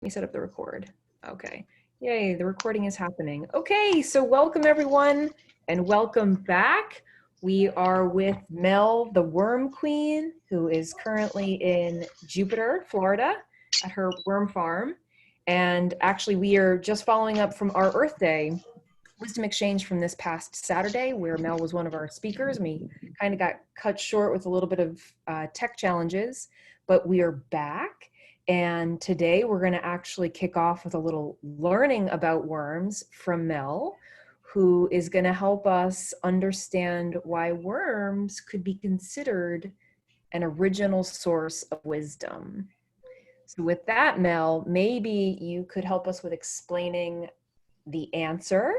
Let me set up the record. Okay. Yay, the recording is happening. Okay, so welcome everyone and welcome back. We are with Mel, the Worm Queen, who is currently in Jupiter, Florida at her worm farm. And actually we are just following up from our Earth Day Wisdom Exchange from this past Saturday, where Mel was one of our speakers. And we kind of got cut short with a little bit of tech challenges, but we are back. And today we're going to actually kick off with a little learning about worms from Mel, who is going to help us understand why worms could be considered an original source of wisdom. So with that, Mel, maybe you could help us with explaining the answer,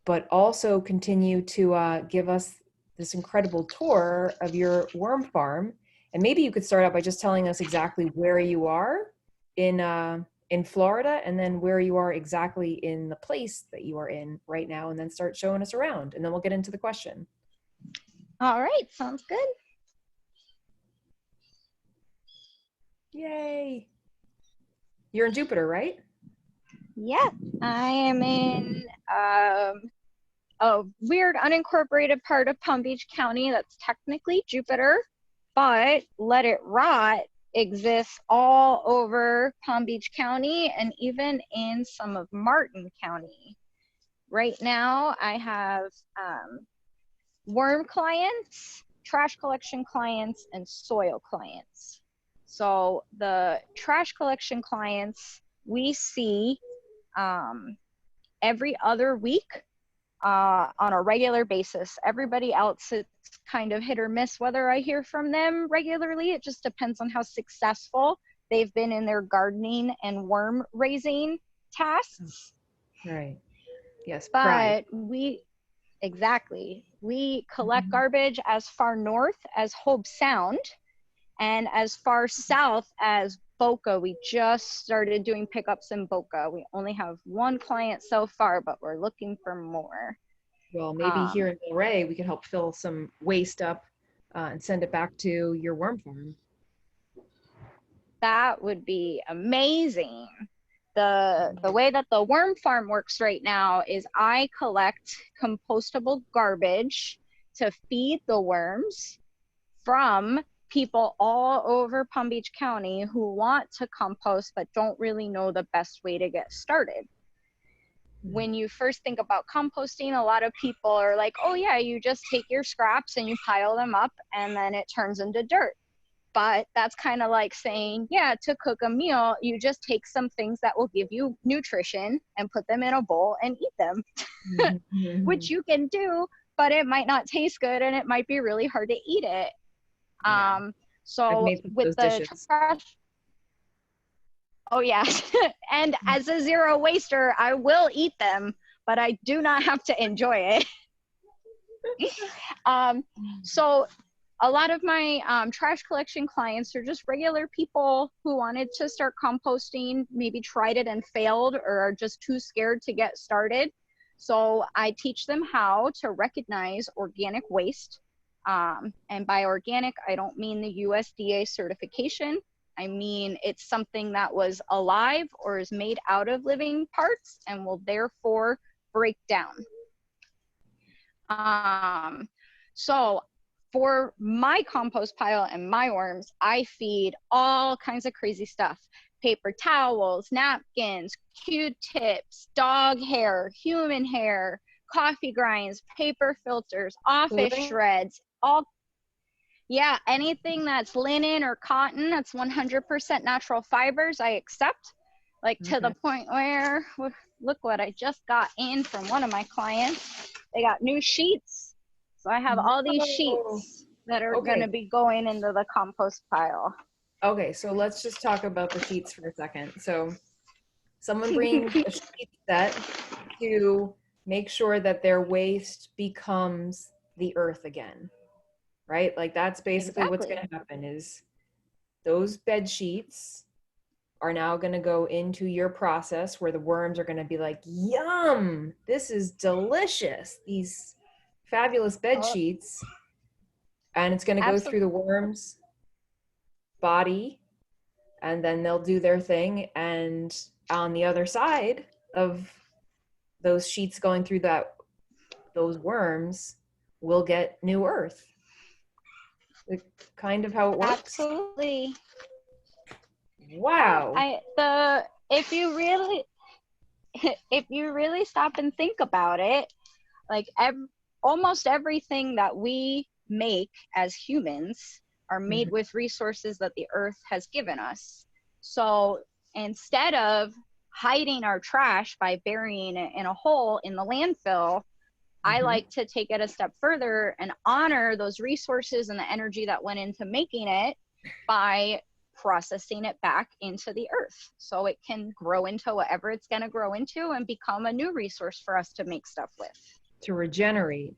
but also continue to give us this incredible tour of your worm farm. And maybe you could start out by just telling us exactly where you are in Florida, and then where you are exactly in the place that you are in right now, and then start showing us around, and then we'll get into the question. All right, sounds good. Yay. You're in Jupiter, right? Yeah, I am in a weird unincorporated part of Palm Beach County that's technically Jupiter, but Let It Rot exists all over Palm Beach County and even in some of Martin County. Right now, I have worm clients, trash collection clients, and soil clients. So the trash collection clients we see every other week on a regular basis. Everybody else, it's kind of hit or miss whether I hear from them regularly. It just depends on how successful they've been in their gardening and worm raising tasks. Right. Yes. But pride. we collect garbage as far north as Hobe Sound and as far south as Boca. We just started doing pickups in Boca. We only have one client so far, but we're looking for more. Well, maybe here in Delray, we can help fill some waste up and send it back to your worm farm. That would be amazing. The way that the worm farm works right now is I collect compostable garbage to feed the worms from people all over Palm Beach County who want to compost but don't really know the best way to get started. When you first think about composting, a lot of people are like, oh yeah, you just take your scraps and you pile them up and then it turns into dirt. But that's kind of like saying, yeah, to cook a meal, you just take some things that will give you nutrition and put them in a bowl and eat them, which you can do, but it might not taste good and it might be really hard to eat it. Yeah. So with the trash, oh yeah, and as a zero waster, I will eat them, but I do not have to enjoy it. So a lot of my trash collection clients are just regular people who wanted to start composting, maybe tried it and failed, or are just too scared to get started. So I teach them how to recognize organic waste. And by organic, I don't mean the USDA certification. I mean, it's something that was alive or is made out of living parts and will therefore break down. So for my compost pile and my worms, I feed all kinds of crazy stuff. Paper towels, napkins, Q-tips, dog hair, human hair, coffee grinds, paper filters, office shreds, yeah, anything that's linen or cotton, that's 100% natural fibers, I accept. Like to the point where, look what I just got in from one of my clients. They got new sheets. So I have all these sheets that are going to be going into the compost pile. Okay, so let's just talk about the sheets for a second. So someone brings a sheet set to make sure that their waste becomes the earth again, right? Like that's basically what's going to happen is those bed sheets are now going to go into your process where the worms are going to be like, yum, this is delicious. These fabulous bed sheets. And it's going to go through the worm's body and then they'll do their thing. And on the other side of those sheets going through those worms, we'll get new earth. Like, kind of how it works. Absolutely. Yeah, Wow. if you really if you really stop and think about it, like almost everything that we make as humans are made Mhm. with resources that the earth has given us. So instead of hiding our trash by burying it in a hole in the landfill, I Mhm. like to take it a step further and honor those resources and the energy that went into making it by processing it back into the earth so it can grow into whatever it's going to grow into and become a new resource for us to make stuff with. To regenerate,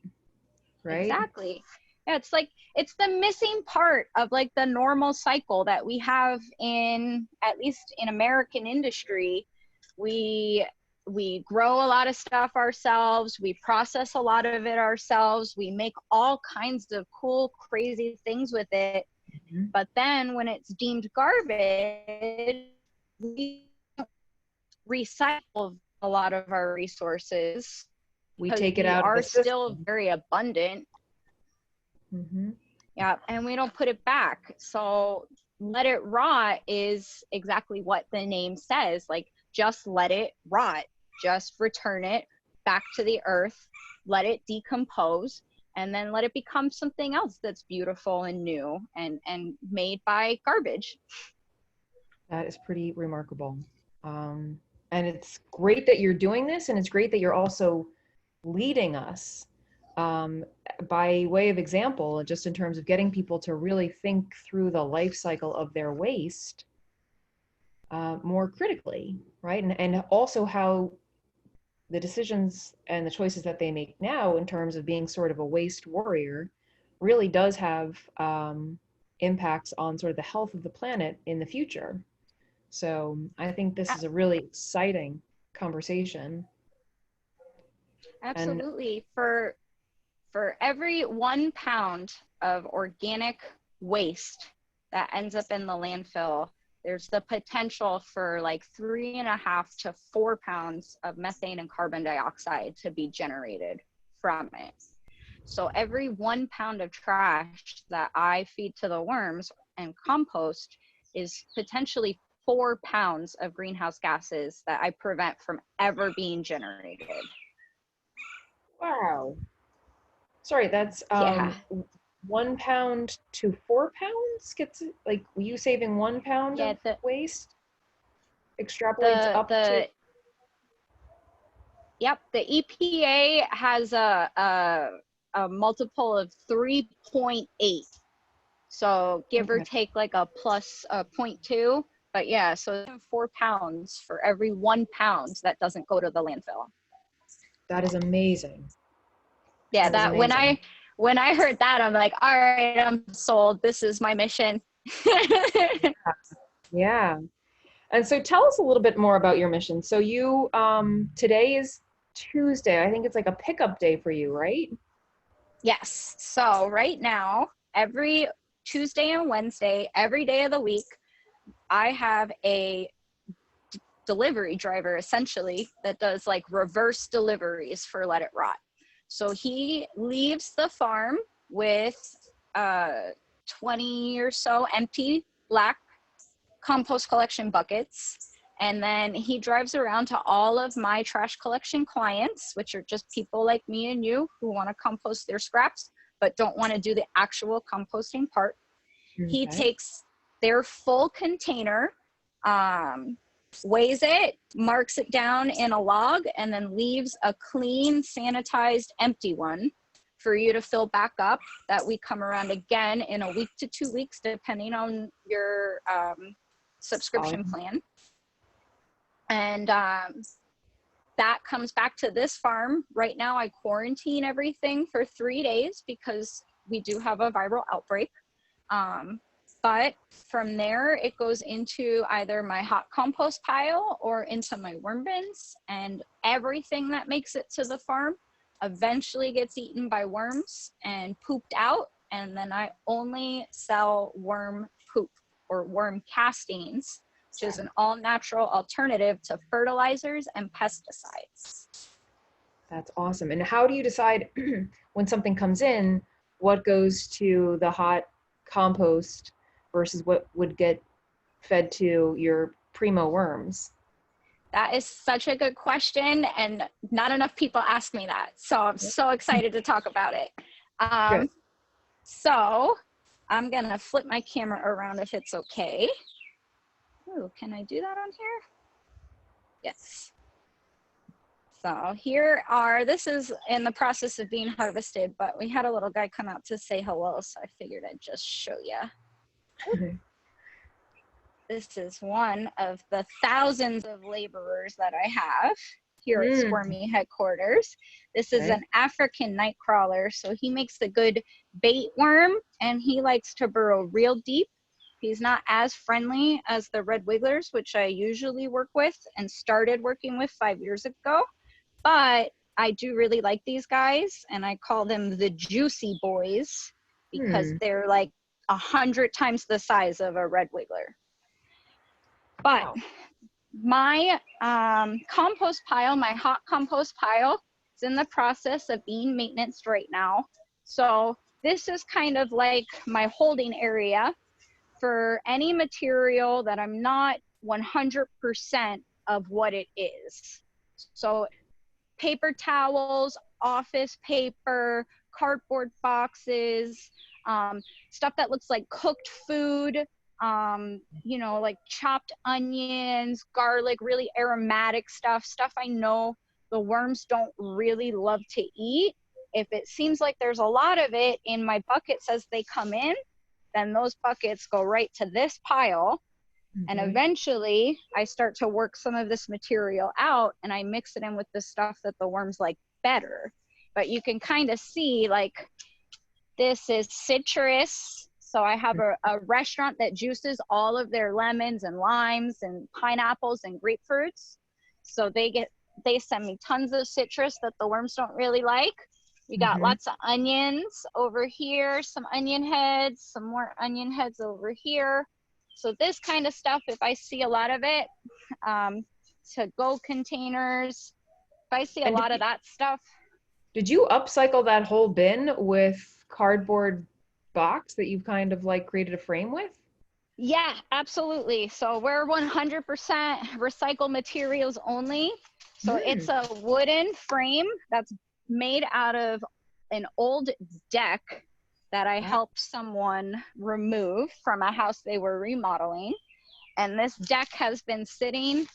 right? Exactly. Yeah, it's like it's the missing part of like the normal cycle that we have in, at least in American industry. We grow a lot of stuff ourselves, we process a lot of it ourselves, we make all kinds of cool crazy things with it, Mhm. but then when it's deemed garbage, we recycle a lot of our resources We because take it we out of the are still system. very abundant. Mhm. Yeah, and we don't put it back. So let it rot is exactly what the name says. Like, just let it rot. Just return it back to the earth, let it decompose, and then let it become something else that's beautiful and new and made by garbage. That is pretty remarkable. Um, and it's great that you're doing this, and it's great that you're also leading us um, by way of example, just in terms of getting people to really think through the life cycle of their waste more critically, right? And also how the decisions and the choices that they make now in terms of being sort of a waste warrior really does have impacts on sort of the health of the planet in the future. So I think this is a really exciting conversation. And Absolutely. For every 1 pound of organic waste that ends up in the landfill, there's the potential for like 3.5 to 4 pounds of methane and carbon dioxide to be generated from it. So every 1 pound of trash that I feed to the worms and compost is potentially 4 pounds of greenhouse gases that I prevent from ever being generated. wow, sorry, that's Yeah. 1 pound to 4 pounds gets it, like you saving 1 pound Yeah, of waste extrapolates the up to. the yep, the EPA has a multiple of 3.8. So give or Okay, take like a plus a 0.2. But yeah, so 4 pounds for every 1 pound that doesn't go to the landfill. that is amazing. Yeah, That is that amazing. when I heard that, I'm like, all right, I'm sold. This is my mission. Yeah. And so tell us a little bit more about your mission. So you today is Tuesday. I think it's like a pickup day for you, right? Yes. So right now, every Tuesday and Wednesday, every day of the week, I have a delivery driver essentially that does like reverse deliveries for Let It Rot. So he leaves the farm with 20 or so empty black compost collection buckets. And then he drives around to all of my trash collection clients, which are just people like me and you who want to compost their scraps, but don't want to do the actual composting part. He Okay. takes their full container, weighs it, marks it down in a log, and then leaves a clean, sanitized, empty one for you to fill back up. That we come around again in a week to 2 weeks, depending on your subscription Volume. plan. And that comes back to this farm. Right now, I quarantine everything for 3 days because we do have a viral outbreak. But from there, it goes into either my hot compost pile or into my worm bins, and everything that makes it to the farm eventually gets eaten by worms and pooped out. And then I only sell worm poop. or worm castings, which is an all-natural alternative to fertilizers and pesticides. That's awesome. And how do you decide when something comes in, what goes to the hot compost versus what would get fed to your primo worms? That is such a good question, and not enough people ask me that. So I'm so excited to talk about it. Good. So I'm gonna flip my camera around if it's okay. Ooh, can I do that on here? Yes. So here are, this is in the process of being harvested, but we had a little guy come out to say hello, so I figured I'd just show you. This is one of the thousands of laborers that I have here at Squirmy headquarters. This is an African night crawler, so he makes a good bait worm, and he likes to burrow real deep. He's not as friendly as the red wigglers, which I usually work with and started working with 5 years ago, but I do really like these guys, and I call them the juicy boys because they're like 100 times the size of a red wiggler. But my compost pile, my hot compost pile, is in the process of being maintained right now. So this is kind of like my holding area for any material that I'm not 100% of what it is. So paper towels, office paper, cardboard boxes, stuff that looks like cooked food, you know, like chopped onions, garlic, really aromatic stuff I know the worms don't really love to eat. If it seems like there's a lot of it in my buckets as they come in, then those buckets go right to this pile. And eventually I start to work some of this material out and I mix it in with the stuff that the worms like better. But you can kind of see, like, this is citrus. So I have a restaurant that juices all of their lemons and limes and pineapples and grapefruits. So they send me tons of citrus that the worms don't really like. We got lots of onions over here, some onion heads, some more onion heads over here. So this kind of stuff, if I see a lot of it, to-go containers, if I see a lot of that stuff. Did you upcycle that whole bin with cardboard box that you've kind of like created a frame with? Yeah, absolutely. So we're 100% recycled materials only. So it's a wooden frame that's made out of an old deck that I helped someone remove from a house they were remodeling. And this deck has been sitting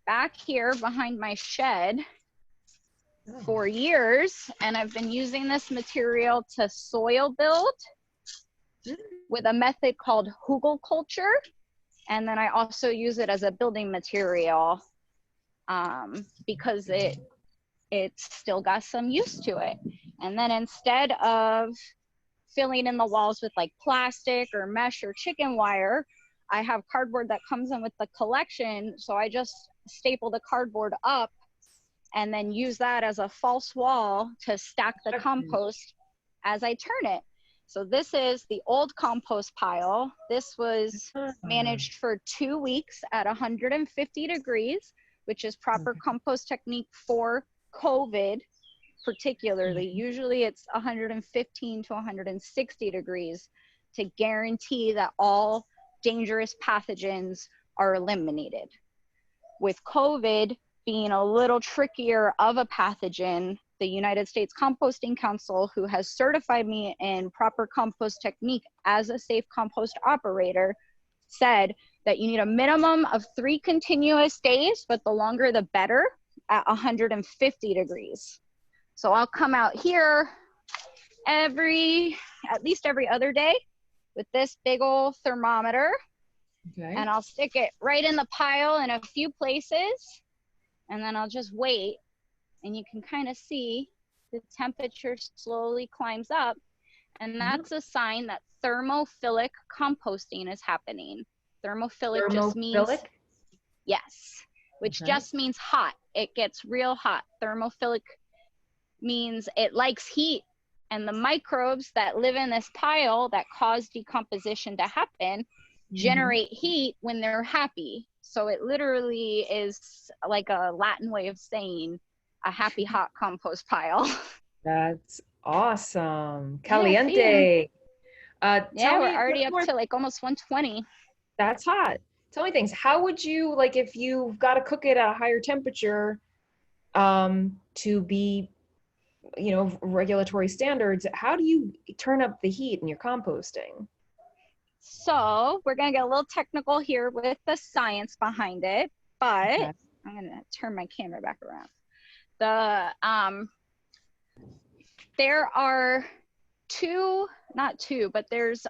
back here behind my shed for years. And I've been using this material to soil build with a method called hugelkultur. And then I also use it as a building material because it's still got some use to it. And then instead of filling in the walls with like plastic or mesh or chicken wire, I have cardboard that comes in with the collection. So I just staple the cardboard up and then use that as a false wall to stack the compost as I turn it. So this is the old compost pile. This was managed for 2 weeks at 150 degrees, which is proper compost technique for COVID particularly. Usually it's 115 to 160 degrees to guarantee that all dangerous pathogens are eliminated. With COVID being a little trickier of a pathogen, the United States Composting Council, who has certified me in proper compost technique as a safe compost operator, said that you need a minimum of 3 continuous days, but the longer the better, at 150 degrees. So I'll come out here at least every other day with this big old thermometer. And I'll stick it right in the pile in a few places. And then I'll just wait. And you can kind of see the temperature slowly climbs up. And that's a sign that thermophilic composting is happening. Thermophilic just means, yes, which just means hot. It gets real hot. Thermophilic means it likes heat, and the microbes that live in this pile that cause decomposition to happen generate heat when they're happy. So it literally is like a Latin way of saying a happy hot compost pile. That's awesome. Yeah, see, Caliente. yeah, Tell we're me what already up more. to like almost 120. That's hot. Tell me things. How would you, like, if you've got to cook it at a higher temperature, to be, regulatory standards, how do you turn up the heat in your composting? So we're gonna get a little technical here with the science behind it, but Okay. I'm gonna turn my camera back around. The there are not two, but there's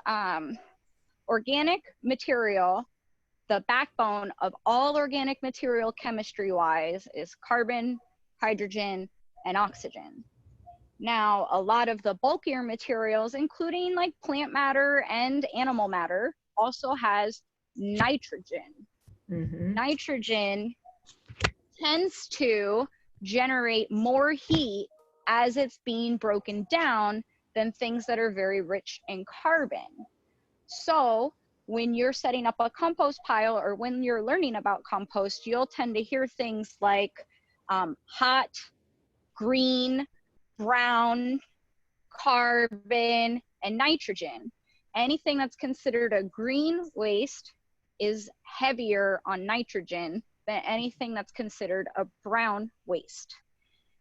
organic material. The backbone of all organic material chemistry wise is carbon, hydrogen, and oxygen. Now, a lot of the bulkier materials, including like plant matter and animal matter, also has nitrogen. Mm-hmm. Nitrogen tends to generate more heat as it's being broken down than things that are very rich in carbon. So when you're setting up a compost pile or when you're learning about compost, you'll tend to hear things like hot, green, brown, carbon, and nitrogen. Anything that's considered a green waste is heavier on nitrogen than anything that's considered a brown waste.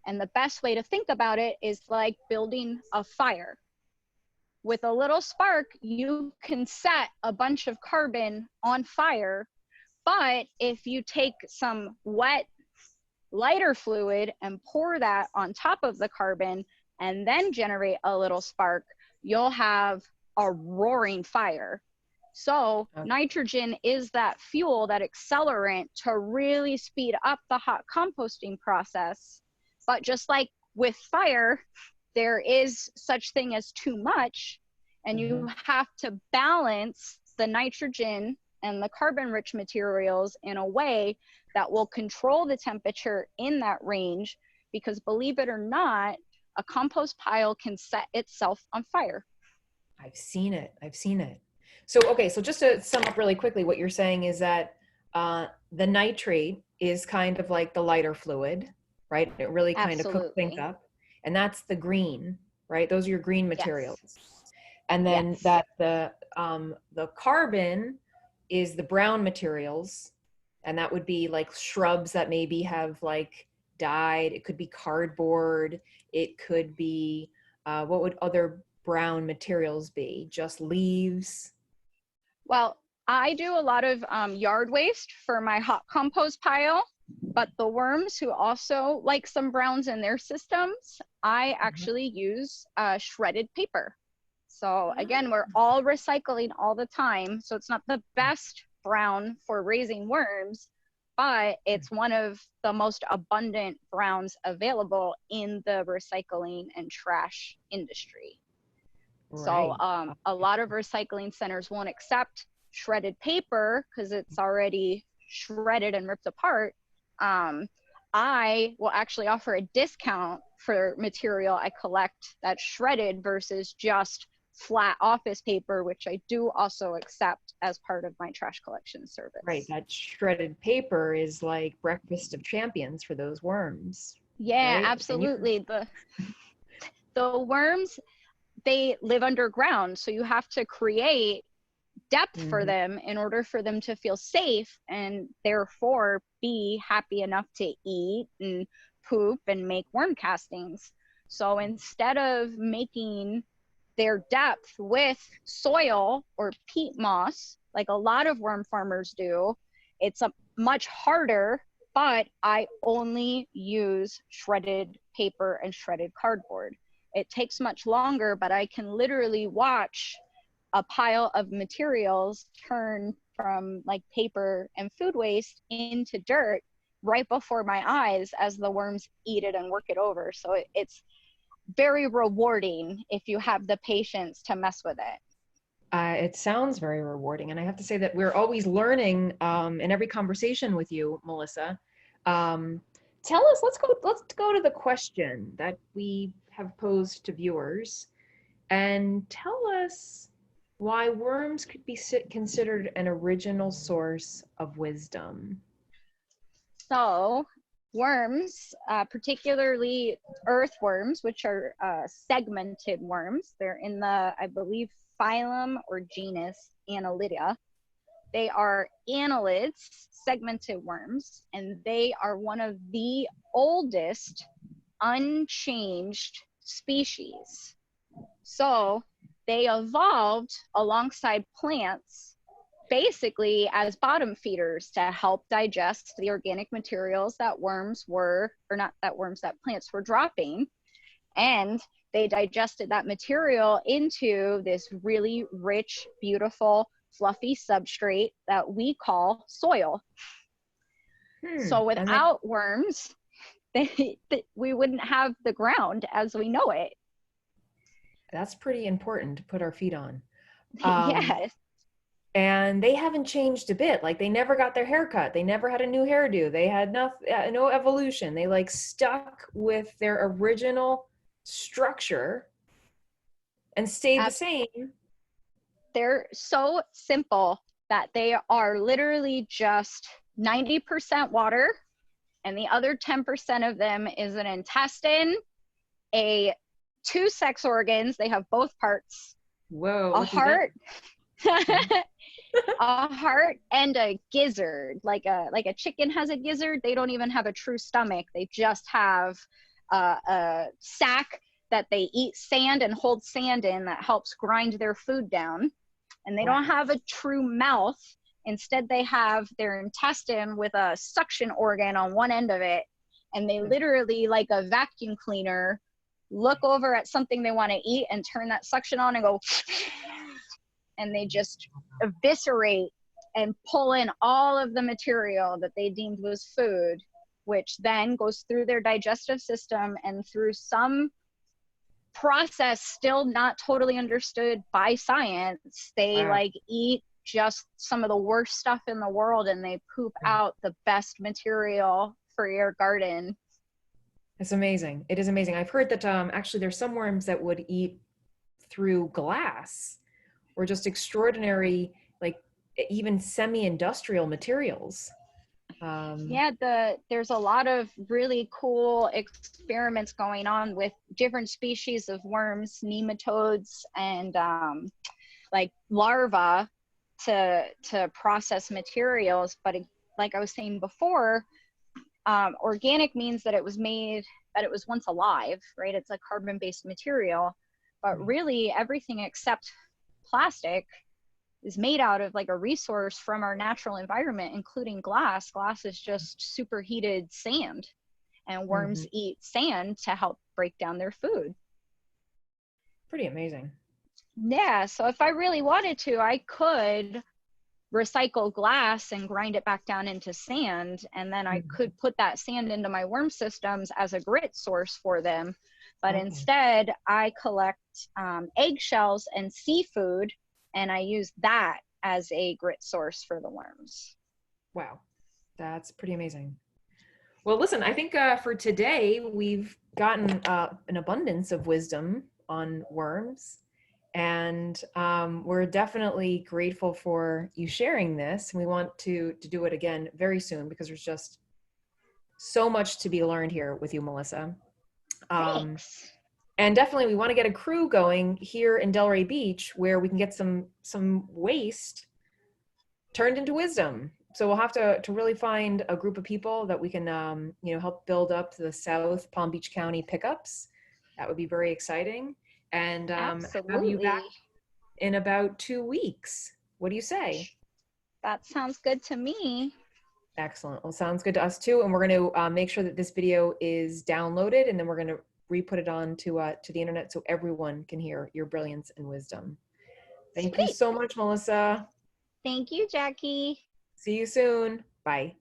And the best way to think about it is like building a fire. With a little spark, you can set a bunch of carbon on fire, but if you take some wet, lighter fluid and pour that on top of the carbon and then generate a little spark, you'll have a roaring fire. So nitrogen is that fuel, that accelerant to really speed up the hot composting process. But just like with fire, there is such thing as too much, and you have to balance the nitrogen and the carbon rich materials in a way that will control the temperature in that range, because believe it or not, a compost pile can set itself on fire. I've seen it. I've seen it. So, okay, so just to sum up really quickly, what you're saying is that the nitrate is kind of like the lighter fluid, right? It really kind of cooks things Absolutely. up. And that's the green, right? Those are your green materials. Yes. And then Yes. that the carbon is the brown materials, and that would be like shrubs that maybe have like died. It could be cardboard. It could be what would other brown materials be? Just leaves? Well, I do a lot of yard waste for my hot compost pile, but the worms who also like some browns in their systems, I actually use shredded paper. So again, we're all recycling all the time. So it's not the best brown for raising worms, but it's one of the most abundant browns available in the recycling and trash industry. So Right. a lot of recycling centers won't accept shredded paper because it's already shredded and ripped apart. I will actually offer a discount for material I collect that's shredded versus just flat office paper, which I do also accept as part of my trash collection service. Right. That shredded paper is like breakfast of champions for those worms. Yeah, Right. And you can, absolutely. The worms, they live underground, so you have to create depth for them in order for them to feel safe and therefore be happy enough to eat and poop and make worm castings. So instead of making their depth with soil or peat moss, like a lot of worm farmers do, it's a much harder, but I only use shredded paper and shredded cardboard. It takes much longer, but I can literally watch a pile of materials turn from like paper and food waste into dirt right before my eyes as the worms eat it and work it over. So it's very rewarding if you have the patience to mess with it. it sounds very rewarding. And I have to say that we're always learning in every conversation with you, Melissa. Tell us, let's go to the question that we have posed to viewers and tell us Why worms could be considered an original source of wisdom. So worms, particularly earthworms, which are segmented worms, they're in the, I believe, phylum or genus Annelida. They are annelids, segmented worms, and they are one of the oldest unchanged species. So they evolved alongside plants basically as bottom feeders to help digest the organic materials that worms were, or not that worms, that plants were dropping. And they digested that material into this really rich, beautiful, fluffy substrate that we call soil. So without worms, we wouldn't have the ground as we know it. That's pretty important to put our feet on. Yes. And they haven't changed a bit. Like they never got their hair cut. They never had a new hairdo. They had no evolution. They like stuck with their original structure and stayed the same. They're so simple that they are literally just 90% water, and the other 10% of them is an intestine, two sex organs. They have both parts. Whoa. A heart. A heart and a gizzard. Like a chicken has a gizzard. They don't even have a true stomach. They just have a sack that they eat sand and hold sand in that helps grind their food down. And they don't have a true mouth. Instead, they have their intestine with a suction organ on one end of it. And they literally, like a vacuum cleaner, look over at something they want to eat and turn that suction on and go, and they just eviscerate and pull in all of the material that they deemed was food, which then goes through their digestive system and through some process still not totally understood by science. They like eat just some of the worst stuff in the world and they poop out the best material for your garden. It's amazing. It is amazing. I've heard that actually there's some worms that would eat through glass or just extraordinary, like even semi-industrial materials. Yeah, there's a lot of really cool experiments going on with different species of worms, nematodes, and like larvae to process materials. But like I was saying before, organic means that it was once alive, right? It's a carbon-based material, but really everything except plastic is made out of like a resource from our natural environment, including glass. Glass is just superheated sand, and worms eat sand to help break down their food. Pretty amazing. Yeah, so if I really wanted to, I could recycle glass and grind it back down into sand, and then I could put that sand into my worm systems as a grit source for them. But instead, I collect eggshells and seafood, and I use that as a grit source for the worms. Wow, that's pretty amazing. Well, listen, I think for today, we've gotten an abundance of wisdom on worms. And we're definitely grateful for you sharing this. And we want to do it again very soon because there's just so much to be learned here with you, Melissa. Thanks. And definitely we want to get a crew going here in Delray Beach where we can get some waste turned into wisdom. So we'll have to really find a group of people that we can help build up the South Palm Beach County pickups. That would be very exciting. And have you back in about 2 weeks. What do you say? That sounds good to me. Excellent. Well, sounds good to us too. And we're going to make sure that this video is downloaded, and then we're going to re-put it on to the internet so everyone can hear your brilliance and wisdom. Thank you so much, Melissa. Thank you, Jackie. See you soon. Bye.